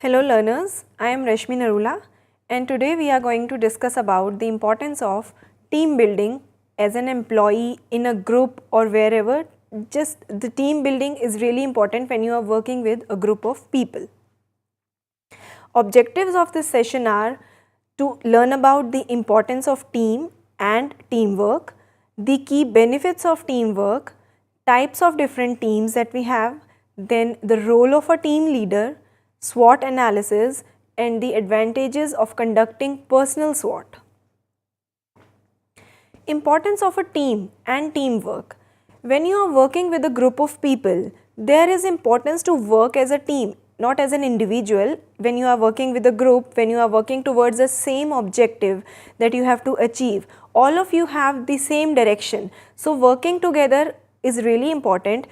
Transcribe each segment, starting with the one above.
Hello learners, I am Rashmi Narula and today we are going to discuss about the importance of team building as an employee in a group or wherever. Just the team building is really important when you are working with a group of people. Objectives of this session are to learn about the importance of team and teamwork, the key benefits of teamwork, types of different teams that we have, then the role of a team leader, SWOT analysis, and the advantages of conducting personal SWOT. Importance of a team and teamwork. When you are working with a group of people, there is importance to work as a team, not as an individual. When you are working with a group, when you are working towards the same objective that you have to achieve, all of you have the same direction. So working together is really important.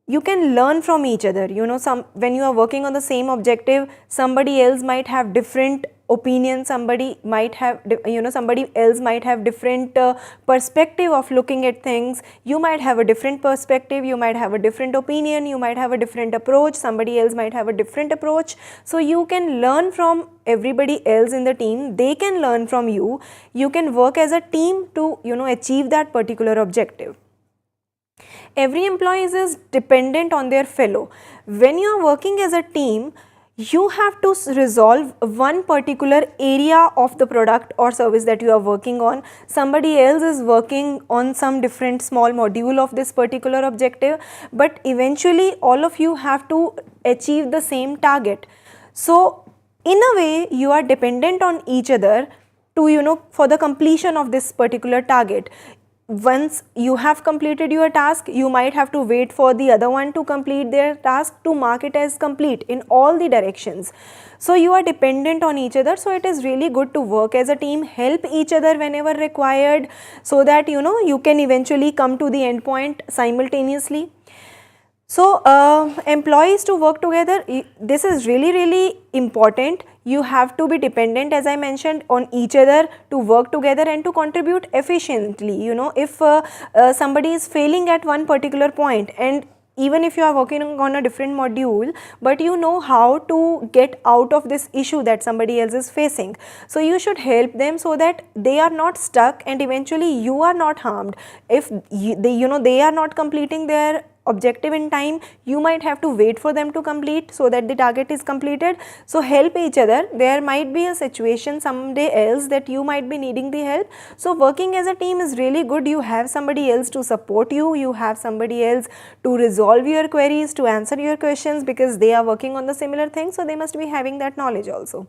You can learn from each other. When you are working on the same objective, somebody else might have different opinions, somebody else might have different perspective of looking at things. You might have a different perspective, you might have a different opinion, you might have a different approach, somebody else might have a different approach. So you can learn from everybody else in the team, they can learn from you. You can work as a team to achieve that particular objective. Every employee is dependent on their fellow. When you are working as a team, you have to resolve one particular area of the product or service that you are working on. Somebody else is working on some different small module of this particular objective, but eventually all of you have to achieve the same target. So in a way, you are dependent on each other to for the completion of this particular target. Once you have completed your task, you might have to wait for the other one to complete their task to mark it as complete in all the directions. So you are dependent on each other. So it is really good to work as a team, help each other whenever required, so that you can eventually come to the end point simultaneously. So employees to work together, this is really important. You have to be dependent, as I mentioned, on each other to work together and to contribute efficiently. If somebody is failing at one particular point, and even if you are working on a different module, but you know how to get out of this issue that somebody else is facing, so you should help them so that they are not stuck and eventually you are not harmed. If they are not completing their objective in time, you might have to wait for them to complete so that the target is completed. So help each other. There might be a situation someday else that you might be needing the help. So working as a team is really good. You have somebody else to support you, you have somebody else to resolve your queries, to answer your questions, because they are working on the similar thing, so they must be having that knowledge also.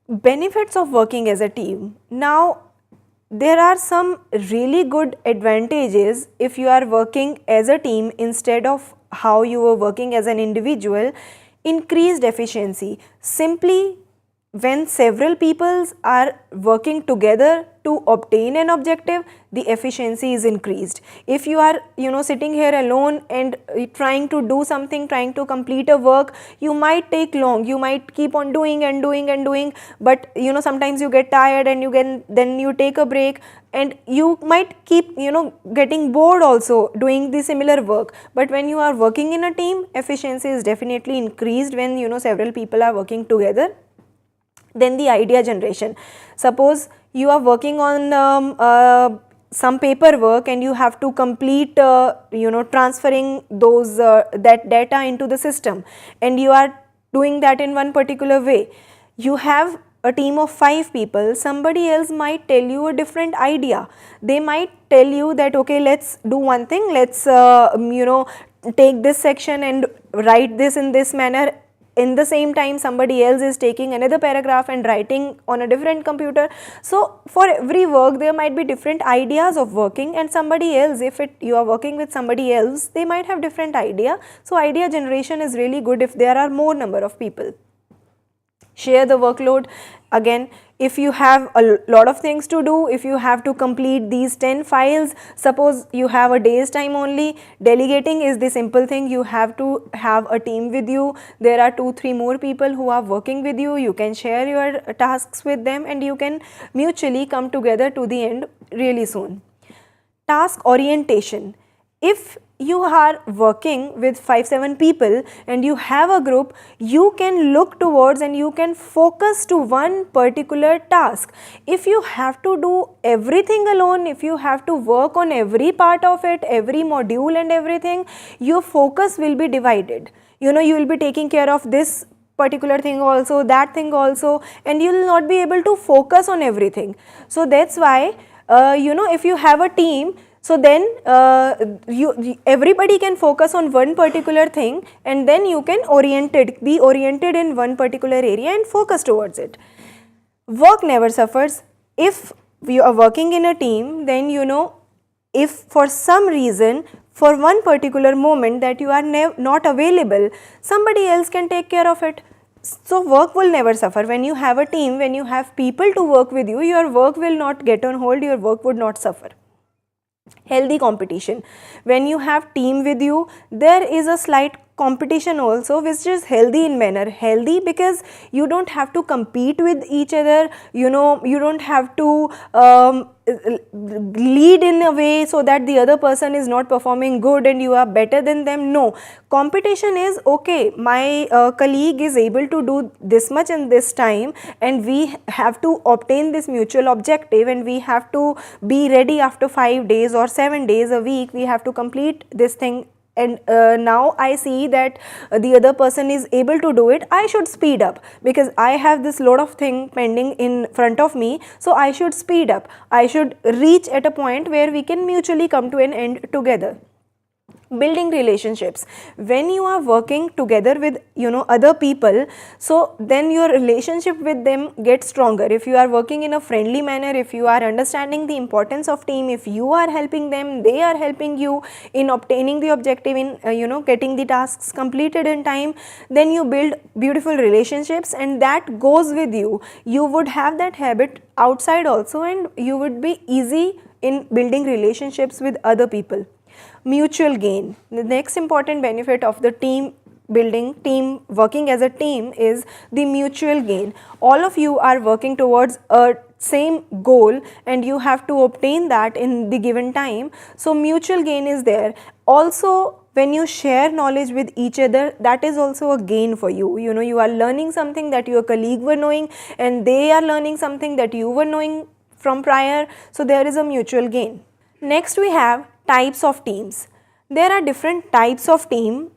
Benefits of working as a team. Now, there are some really good advantages if you are working as a team instead of how you were working as an individual. Increased efficiency. Simply, when several people are working together to obtain an objective, the efficiency is increased. If you are sitting here alone and trying to do something, trying to complete a work, you might take long, you might keep on doing and doing and doing, but sometimes you get tired and then you take a break, and you might keep getting bored also doing the similar work. But when you are working in a team, efficiency is definitely increased when several people are working together. Then the idea generation. Suppose you are working on some paperwork and you have to complete transferring those that data into the system, and you are doing that in one particular way. You have a team of 5 people, somebody else might tell you a different idea. They might tell you that, okay, let's do one thing, let's take this section and write this in this manner. In the same time, somebody else is taking another paragraph and writing on a different computer. So for every work, there might be different ideas of working, and somebody else, if you are working with somebody else, they might have different idea. So idea generation is really good if there are more number of people. Share the workload. Again, if you have a lot of things to do, if you have to complete these 10 files, suppose you have a day's time only, delegating is the simple thing. You have to have a team with you. There are 2-3 more people who are working with you. You can share your tasks with them and you can mutually come together to the end really soon. Task orientation. If you are working with 5-7 people and you have a group, you can look towards and you can focus to one particular task. If you have to do everything alone, if you have to work on every part of it, every module and everything, your focus will be divided. You will be taking care of this particular thing also, that thing also, and you will not be able to focus on everything. So that's why if you have a team, so then everybody can focus on one particular thing, and then you can be oriented in one particular area and focus towards it. Work never suffers. If you are working in a team, then if for some reason, for one particular moment that you are not available, somebody else can take care of it. So work will never suffer. When you have a team, when you have people to work with you, your work will not get on hold, your work would not suffer. Healthy competition. When you have team with you, there is a slight competition also, which is healthy in manner. Healthy because you don't have to compete with each other, you don't have to lead in a way so that the other person is not performing good and you are better than them. No, competition is okay, my colleague is able to do this much in this time, and we have to obtain this mutual objective, and we have to be ready after 5 days or 7 days a week, we have to complete this thing. And now I see that the other person is able to do it, I should speed up because I have this lot of thing pending in front of me. So I should speed up, I should reach at a point where we can mutually come to an end together. Building relationships. When you are working together with other people, so then your relationship with them gets stronger. If you are working in a friendly manner, if you are understanding the importance of team, if you are helping them, they are helping you in obtaining the objective, in getting the tasks completed in time, then you build beautiful relationships, and that goes with you. You would have that habit outside also, and you would be easy in building relationships with other people. Mutual gain. The next important benefit of the team building, team working as a team, is the mutual gain. All of you are working towards a same goal and you have to obtain that in the given time. So mutual gain is there. Also, when you share knowledge with each other, that is also a gain for you. You are learning something that your colleague were knowing, and they are learning something that you were knowing from prior. So there is a mutual gain. Next we have types of teams. There are different types of team,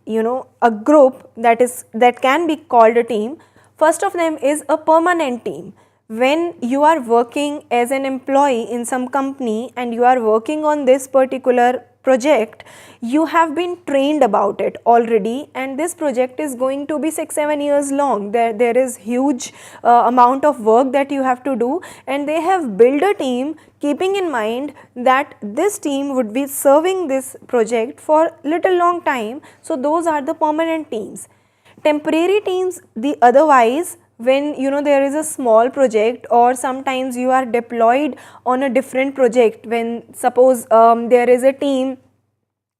a group that can be called a team. First of them is a permanent team. When you are working as an employee in some company and you are working on this particular project, you have been trained about it already, and this project is going to be 6-7 years long. There is huge amount of work that you have to do, and they have built a team keeping in mind that this team would be serving this project for little long time. So those are the permanent teams. Temporary teams, the otherwise, when there is a small project, or sometimes you are deployed on a different project, when suppose there is a team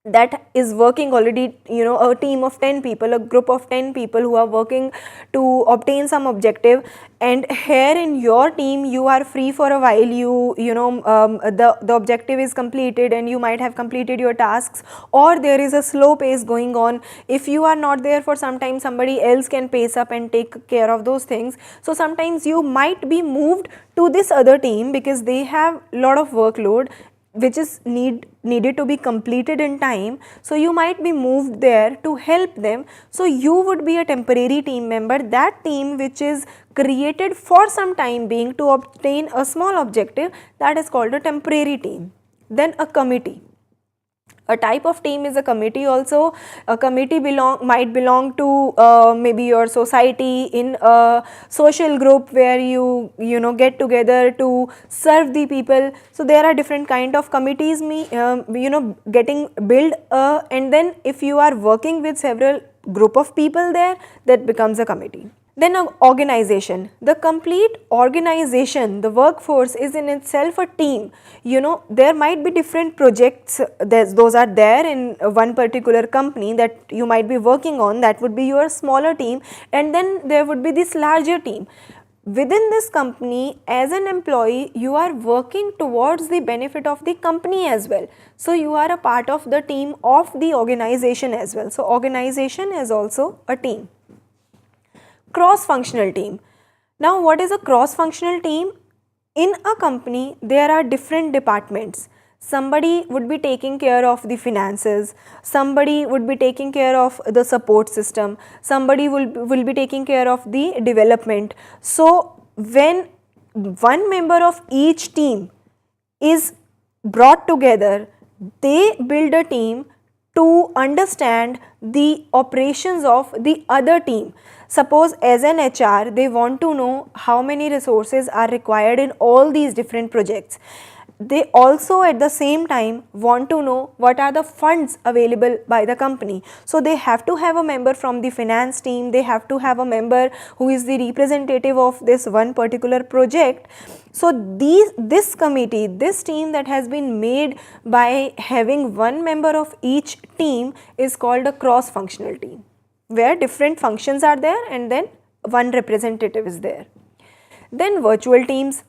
that is working already, a team of 10 people, a group of 10 people who are working to obtain some objective, and here in your team you are free for a while, the objective is completed and you might have completed your tasks, or there is a slow pace going on. If you are not there for some time, somebody else can pace up and take care of those things. So sometimes you might be moved to this other team because they have lot of workload which is needed to be completed in time. So you might be moved there to help them. So you would be a temporary team member, that team which is created for some time being to obtain a small objective, that is called a temporary team. Then a committee. A type of team is a committee also. A committee might belong to maybe your society, in a social group where you get together to serve the people. So there are different kind of committees getting built, and then if you are working with several group of people there, that becomes a committee. Then an organization. The complete organization, the workforce is in itself a team. There might be different projects, those are there in one particular company that you might be working on, that would be your smaller team, and then there would be this larger team. within this company, as an employee, you are working towards the benefit of the company as well. So you are a part of the team of the organization as well. So organization is also a team. Cross-functional team. Now what is a cross-functional team? In a company, there are different departments. Somebody would be taking care of the finances, somebody would be taking care of the support system, somebody will be taking care of the development. So when one member of each team is brought together, they build a team to understand the operations of the other team. Suppose as an HR, they want to know how many resources are required in all these different projects. They also at the same time want to know what are the funds available by the company. So they have to have a member from the finance team, they have to have a member who is the representative of this one particular project. So this committee, this team that has been made by having one member of each team is called a cross-functional team, where different functions are there and then one representative is there. Then virtual teams.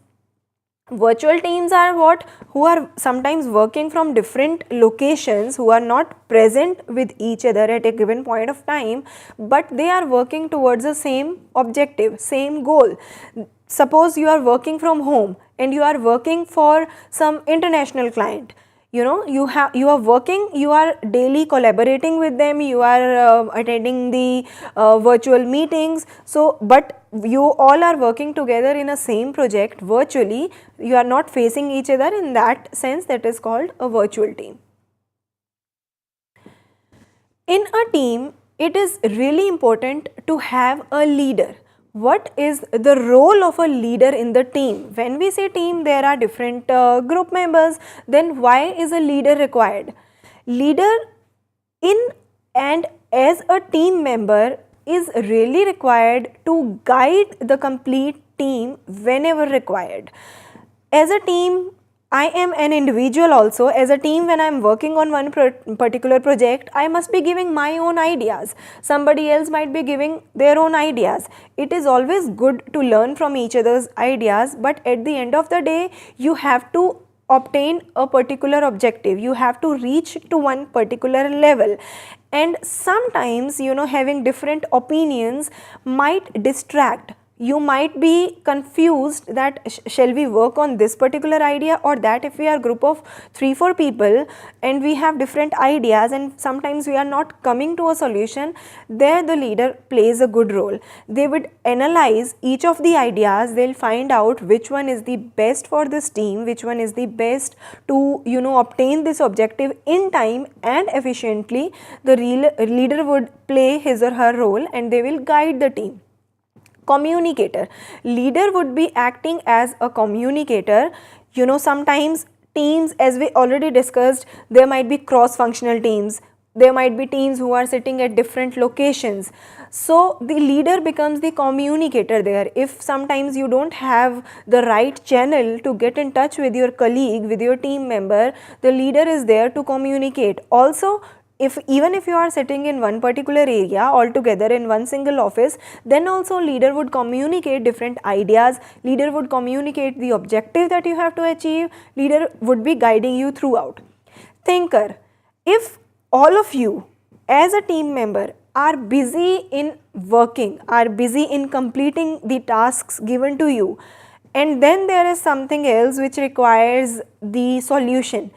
Virtual teams are what? Who are sometimes working from different locations, who are not present with each other at a given point of time, but they are working towards the same objective, same goal. Suppose you are working from home and you are working for some international client. You know, you are working, you are daily collaborating with them, you are attending the virtual meetings. So but you all are working together in a same project virtually, you are not facing each other. In that sense, that is called a virtual team. In a team, it is really important to have a leader. What is the role of a leader in the team? When we say team, there are different group members. Then why is a leader required? Leader in and as a team member is really required to guide the complete team whenever required. As a team, I am an individual also. As a team, when I am working on one particular project, I must be giving my own ideas. Somebody else might be giving their own ideas. It is always good to learn from each other's ideas, but at the end of the day, you have to obtain a particular objective. You have to reach to one particular level. And sometimes, you know, having different opinions might distract. You might be confused that shall we work on this particular idea or that. If we are a group of 3-4 people and we have different ideas and sometimes we are not coming to a solution, there the leader plays a good role. They would analyze each of the ideas, they'll find out which one is the best for this team, which one is the best to, you know, obtain this objective in time and efficiently. The leader would play his or her role and they will guide the team. Communicator. Leader would be acting as a communicator. You know, sometimes teams, as we already discussed, there might be cross-functional teams. There might be teams who are sitting at different locations. So the leader becomes the communicator there. If sometimes you don't have the right channel to get in touch with your colleague, with your team member, the leader is there to communicate. Also, even if you are sitting in one particular area altogether in one single office, then also leader would communicate different ideas, leader would communicate the objective that you have to achieve, leader would be guiding you throughout. Thinker. If all of you as a team member are busy in working, are busy in completing the tasks given to you, and then there is something else which requires the solution.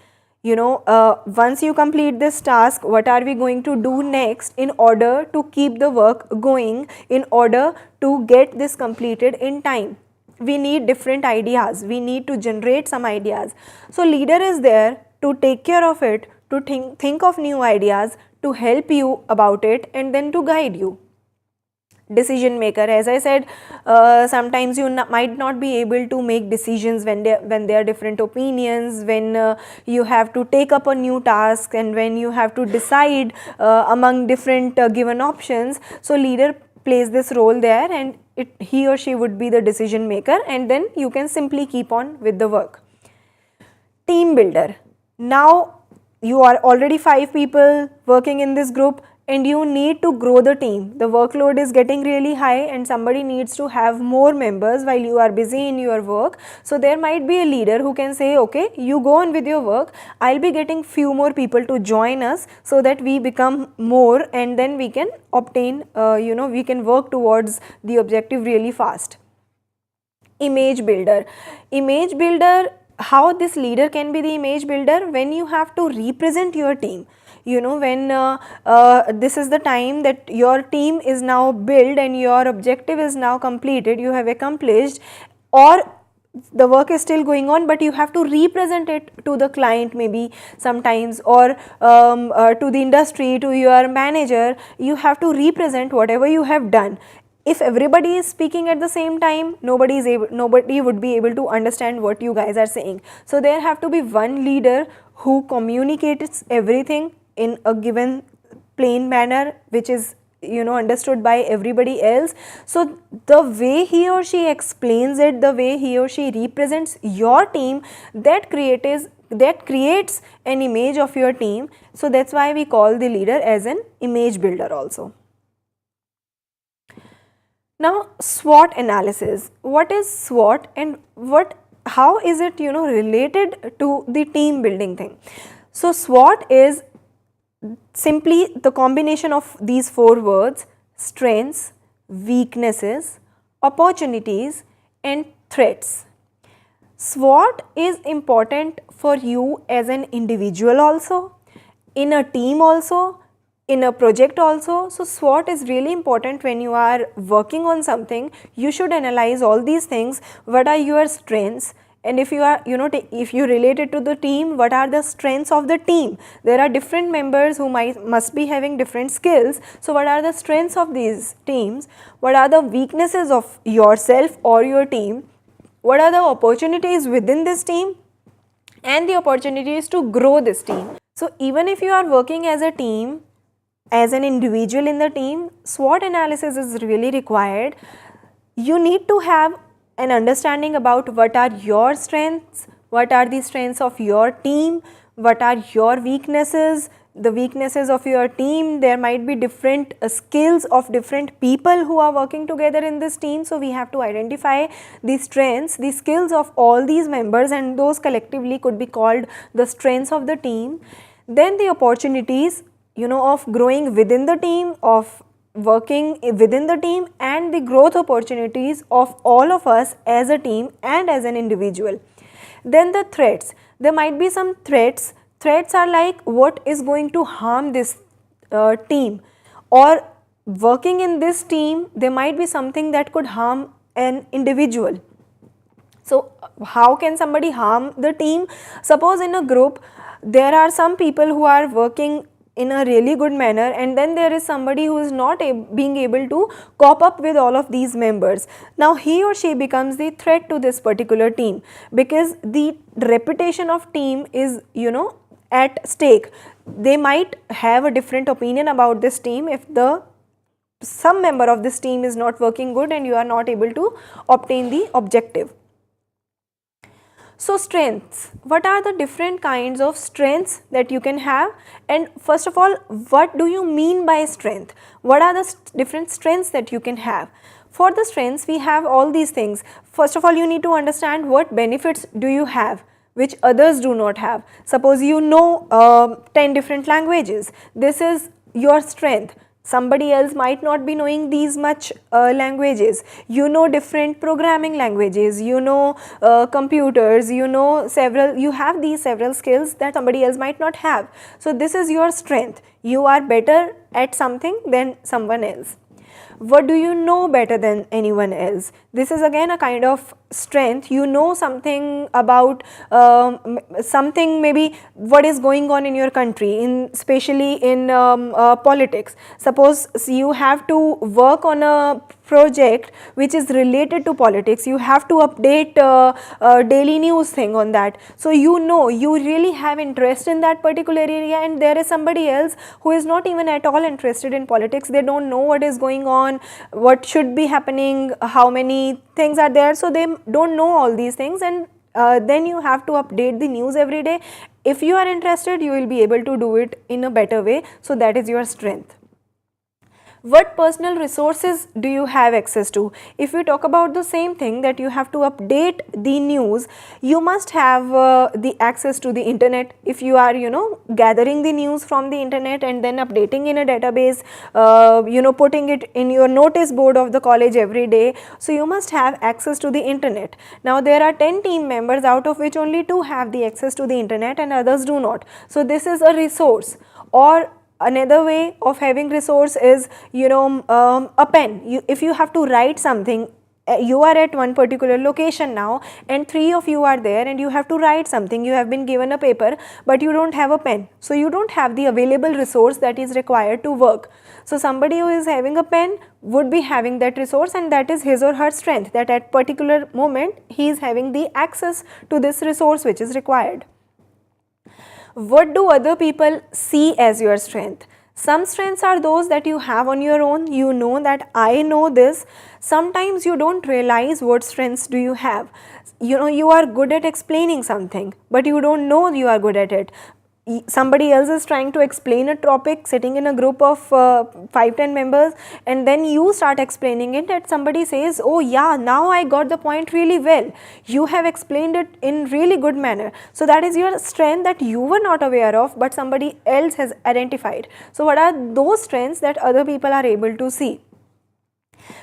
You know, once you complete this task, what are we going to do next in order to keep the work going, in order to get this completed in time? We need different ideas, we need to generate some ideas. So leader is there to take care of it, to think of new ideas, to help you about it and then to guide you. Decision maker, as I said, sometimes you might not be able to make decisions when there are different opinions, when you have to take up a new task and when you have to decide among different given options. So leader plays this role there and he or she would be the decision maker, and then you can simply keep on with the work. Team builder. Now you are already 5 people working in this group. and you need to grow the team. The workload is getting really high and somebody needs to have more members while you are busy in your work. So there might be a leader who can say, okay, you go on with your work, I'll be getting few more people to join us so that we become more, and then we can obtain, we can work towards the objective really fast. Image builder. Image builder, how this leader can be the image builder? When you have to represent your team. When this is the time that your team is now built and your objective is now completed, you have accomplished, or the work is still going on, but you have to represent it to the client maybe sometimes, or to the industry, to your manager. You have to represent whatever you have done. If everybody is speaking at the same time, nobody would be able to understand what you guys are saying. So there have to be one leader who communicates everything in a given plain manner, which is understood by everybody else. So the way he or she explains it, the way he or she represents your team, that creates an image of your team. So that's why we call the leader as an image builder also. Now, SWOT analysis. What is SWOT and how is it related to the team building thing? So SWOT is simply the combination of these 4 words: strengths, weaknesses, opportunities and threats. SWOT is important for you as an individual also, in a team also, in a project also. So SWOT is really important when you are working on something. You should analyze all these things. What are your strengths? And if you are, if you relate it to the team, what are the strengths of the team? There are different members who must be having different skills. So what are the strengths of these teams? What are the weaknesses of yourself or your team? What are the opportunities within this team and the opportunities to grow this team? So even if you are working as a team, as an individual in the team, SWOT analysis is really required. You need to have an understanding about what are your strengths, what are the strengths of your team, what are your weaknesses, the weaknesses of your team. There might be different skills of different people who are working together in this team. So we have to identify the strengths, the skills of all these members, and those collectively could be called the strengths of the team. Then the opportunities, of growing within the team, of working within the team, and the growth opportunities of all of us as a team and as an individual. Then the threats. There might be some threats. Threats are like what is going to harm this team, or working in this team there might be something that could harm an individual. So how can somebody harm the team? Suppose in a group there are some people who are working in a really good manner, and then there is somebody who is not being able to cope up with all of these members. Now he or she becomes the threat to this particular team, because the reputation of team is at stake. They might have a different opinion about this team if some member of this team is not working good and you are not able to obtain the objective. So strengths, what are the different kinds of strengths that you can have? And first of all, what do you mean by strength? What are the different strengths that you can have? For the strengths, we have all these things. First of all, you need to understand what benefits do you have which others do not have. Suppose you know 10 different languages. This is your strength. Somebody else might not be knowing these much languages. You know different programming languages, you know computers, you have these several skills that somebody else might not have. So this is your strength. You are better at something than someone else. What do you know better than anyone else? This is again a kind of strength. You know something about something, maybe what is going on in your country, especially in politics. Suppose you have to work on a project which is related to politics. You have to update daily news thing on that. So you really have interest in that particular area, and there is somebody else who is not even at all interested in politics. They don't know what is going on, what should be happening, how many things are there. So they don't know all these things, and then you have to update the news every day. If you are interested, you will be able to do it in a better way. So that is your strength. What personal resources do you have access to? If we talk about the same thing, that you have to update the news, you must have the access to the internet. If you are gathering the news from the internet and then updating in a database, putting it in your notice board of the college every day, so you must have access to the internet. Now there are 10 team members, out of which only 2 have the access to the internet and others do not. So this is a resource. Or another way of having resource is a pen. If you have to write something, you are at one particular location now and 3 of you are there and you have to write something, you have been given a paper but you don't have a pen, so you don't have the available resource that is required to work. So somebody who is having a pen would be having that resource, and that is his or her strength, that at particular moment he is having the access to this resource which is required. What do other people see as your strength? Some strengths are those that you have on your own. You know that I know this. Sometimes you don't realize what strengths do you have. You are good at explaining something, but you don't know you are good at it. Somebody else is trying to explain a topic, sitting in a group of 5-10 members, and then you start explaining it, and somebody says, oh yeah, now I got the point really well. You have explained it in really good manner. So that is your strength that you were not aware of, but somebody else has identified. So what are those strengths that other people are able to see?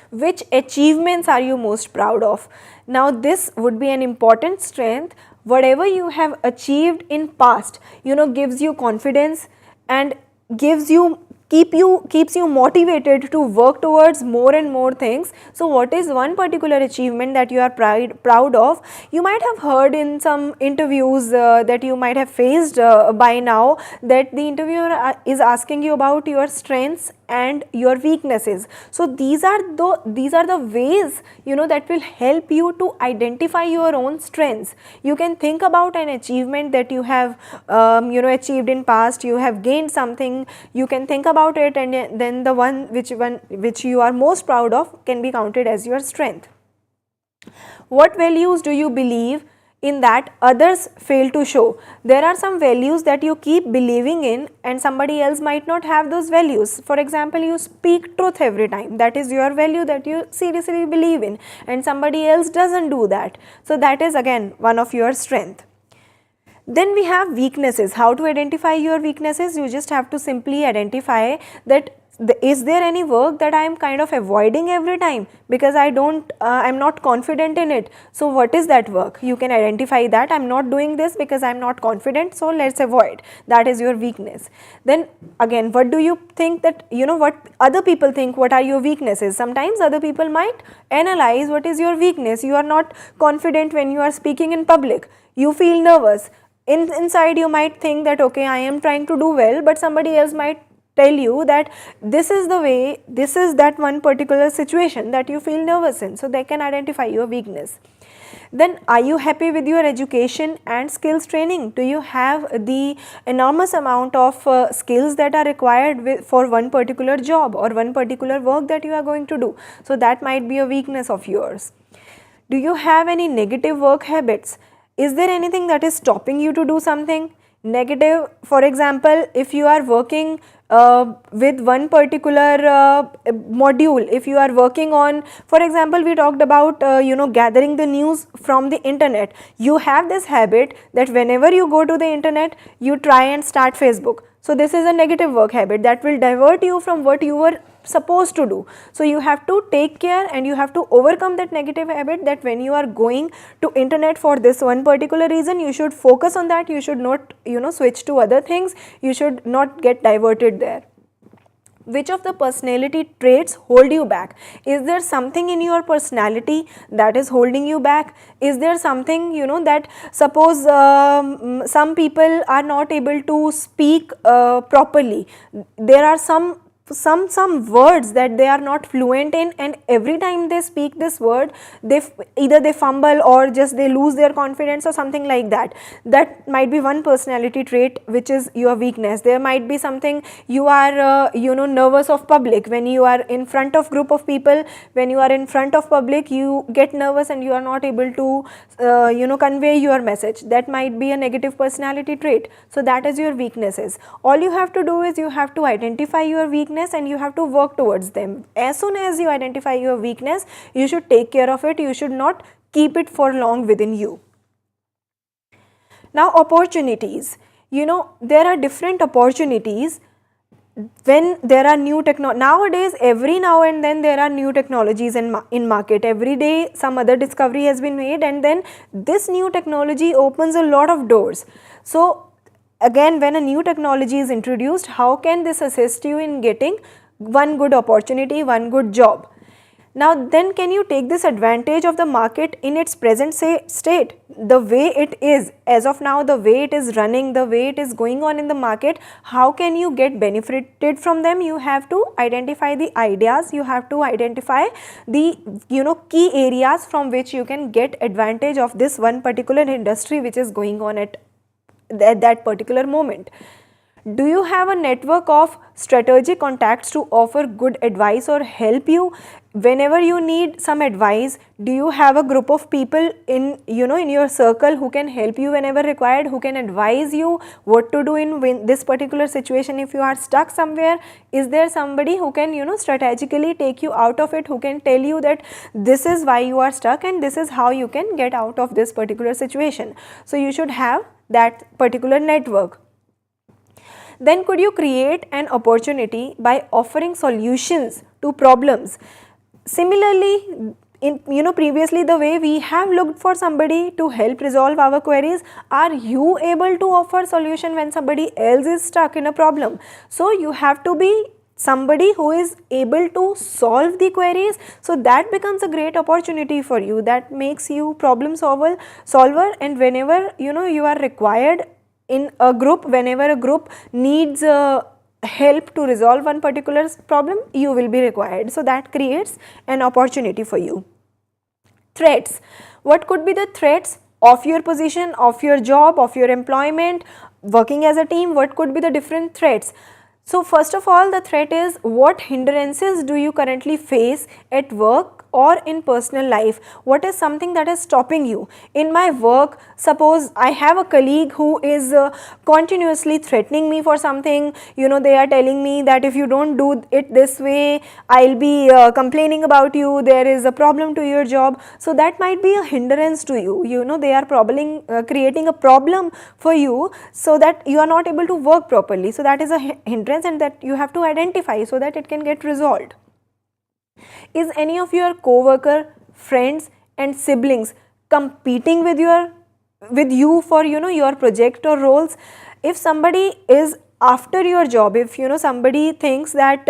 Which achievements are you most proud of? Now this would be an important strength. Whatever you have achieved in past, gives you confidence and keeps you motivated to work towards more and more things. So what is one particular achievement that you are proud of? You might have heard in some interviews that you might have faced by now, that the interviewer is asking you about your strengths and your weaknesses. So these are the ways that will help you to identify your own strengths. You can think about an achievement that you have achieved in past. You have gained something, you can think about it, and then the one which you are most proud of can be counted as your strength. What values do you believe in that others fail to show? There are some values that you keep believing in and somebody else might not have those values. For example, you speak truth every time. That is your value that you seriously believe in, and somebody else doesn't do that. So that is again one of your strength. Then we have weaknesses. How to identify your weaknesses? You just have to simply identify that is there any work that I am kind of avoiding every time because I am not confident in it. So what is that work? You can identify that I am not doing this because I am not confident, so let's avoid. That is your weakness. Then again, what do you think that, what other people think, what are your weaknesses? Sometimes other people might analyze what is your weakness. You are not confident when you are speaking in public. You feel nervous. Inside you might think that okay, I am trying to do well, but somebody else might tell you that this is the way, this is that one particular situation that you feel nervous in. So they can identify your weakness. Then are you happy with your education and skills training? Do you have the enormous amount of skills that are required for one particular job or one particular work that you are going to do? So that might be a weakness of yours. Do you have any negative work habits? Is there anything that is stopping you to do something negative? For example, if you are working with one particular module, if you are working on, for example, we talked about gathering the news from the internet. You have this habit that whenever you go to the internet, you try and start Facebook. So this is a negative work habit that will divert you from what you were supposed to do. So you have to take care and you have to overcome that negative habit, that when you are going to internet for this one particular reason, you should focus on that. You should not switch to other things. You should not get diverted there. Which of the personality traits hold you back? Is there something in your personality that is holding you back? Is there something that, suppose some people are not able to speak properly. There are some words that they are not fluent in, and every time they speak this word, either they fumble or just they lose their confidence or something like that. That might be one personality trait which is your weakness. There might be something, you are nervous of public. When you are in front of group of people, when you are in front of public, you get nervous and you are not able to convey your message. That might be a negative personality trait. So that is your weaknesses. All you have to do is you have to identify your weakness weakness and you have to work towards them. As soon as you identify your weakness, you should take care of it. You should not keep it for long within you. Now, opportunities. There are different opportunities when there are new nowadays. Every now and then there are new technologies in market. Every day some other discovery has been made, and then this new technology opens a lot of doors. So again, when a new technology is introduced, how can this assist you in getting one good opportunity, one good job? Now then, can you take this advantage of the market in its present state, the way it is as of now, the way it is running, the way it is going on in the market? How can you get benefited from them? You have to identify the ideas, you have to identify the key areas from which you can get advantage of this one particular industry which is going on at that particular moment. Do you have a network of strategic contacts to offer good advice or help you whenever you need some advice? Do you have a group of people in your circle who can help you whenever required, who can advise you what to do in this particular situation if you are stuck somewhere? Is there somebody who can strategically take you out of it, who can tell you that this is why you are stuck and this is how you can get out of this particular situation? So you should have that particular network. Then could you create an opportunity by offering solutions to problems? Similarly, previously the way we have looked for somebody to help resolve our queries, are you able to offer solution when somebody else is stuck in a problem? So you have to be somebody who is able to solve the queries, so that becomes a great opportunity for you. That makes you problem solver, and whenever you are required in a group, whenever a group needs help to resolve one particular problem, you will be required. So that creates an opportunity for you. Threats. What could be the threats of your position, of your job, of your employment, working as a team? What could be the different threats? So first of all, the threat is, what hindrances do you currently face at work or in personal life? What is something that is stopping you? In my work, suppose I have a colleague who is continuously threatening me for something. They are telling me that if you don't do it this way, I'll be complaining about you, there is a problem to your job. So that might be a hindrance to you. They are creating a problem for you so that you are not able to work properly. So that is a hindrance, and that you have to identify so that it can get resolved. Is any of your co-worker, friends and siblings competing with you for your project or roles? If somebody is after your job, if somebody thinks that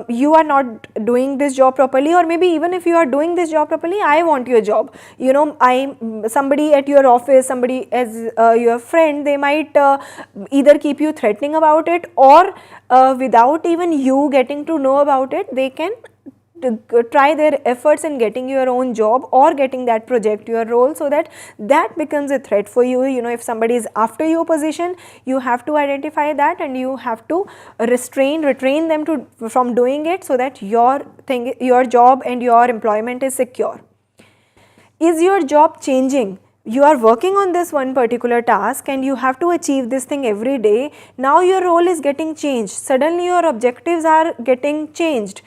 you are not doing this job properly, or maybe even if you are doing this job properly, I want your job. Somebody at your office, somebody as your friend, they might either keep you threatening about it, or without even you getting to know about it, they can try their efforts in getting your own job or getting that project, your role, so that becomes a threat for you. If somebody is after your position, you have to identify that and you have to retrain them from doing it, so that your job and your employment is secure. Is your job changing? You are working on this one particular task and you have to achieve this thing every day. Now your role is getting changed. Suddenly your objectives are getting changed.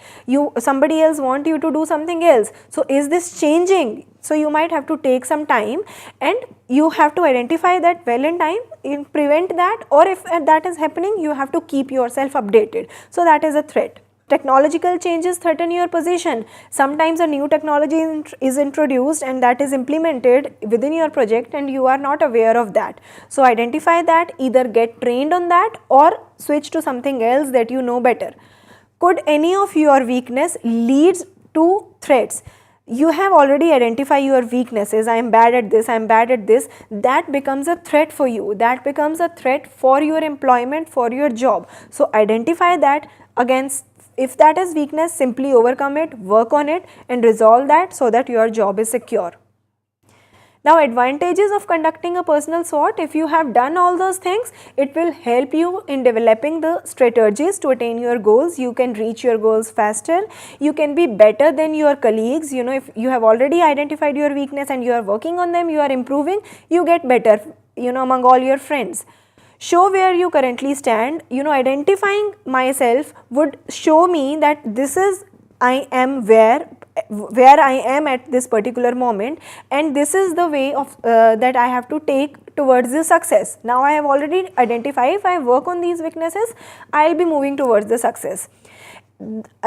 Somebody else want you to do something else. So is this changing? So you might have to take some time, and you have to identify that well in time, prevent that, or if that is happening, you have to keep yourself updated. So that is a threat. Technological changes threaten your position. Sometimes a new technology is introduced and that is implemented within your project and you are not aware of that. So identify that, either get trained on that or switch to something else that you know better. Could any of your weakness leads to threats? You have already identified your weaknesses. I am bad at this, I am bad at this. That becomes a threat for you. That becomes a threat for your employment, for your job. So identify that. Against if that is weakness, simply overcome it, work on it and resolve that so that your job is secure. Now, advantages of conducting a personal SWOT: if you have done all those things, it will help you in developing the strategies to attain your goals. You can reach your goals faster. You can be better than your colleagues. If you have already identified your weakness and you are working on them, you are improving, you get better, among all your friends. show where you currently stand. You know, identifying myself would show me that this is I am where I am at this particular moment, and this is the way of that I have to take towards the success. Now I have already identified, if I work on these weaknesses, I will be moving towards the success.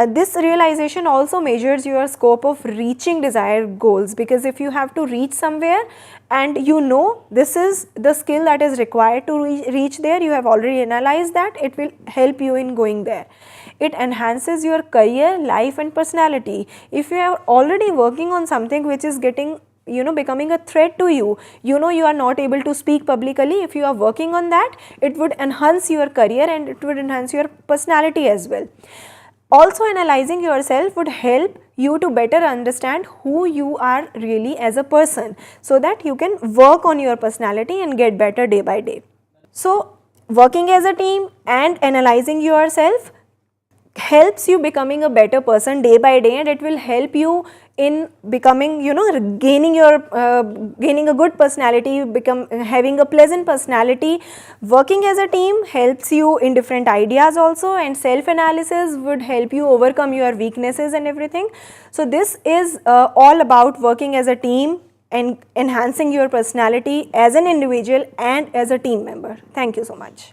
This realization also measures your scope of reaching desired goals, because if you have to reach somewhere and you know this is the skill that is required to reach there, you have already analyzed that, it will help you in going there. It enhances your career, life and personality. If you are already working on something which is getting, you know, becoming a threat to you, you know, you are not able to speak publicly, if you are working on that, it would enhance your career and it would enhance your personality as well. Also, analyzing yourself would help you to better understand who you are really as a person, so that you can work on your personality and get better day by day. So, working as a team and analyzing yourself helps you becoming a better person day by day, and it will help you in becoming, you know, gaining a good personality, having a pleasant personality. Working as a team helps you in different ideas also, and self analysis would help you overcome your weaknesses and everything. So this is all about working as a team and enhancing your personality as an individual and as a team member. Thank you so much.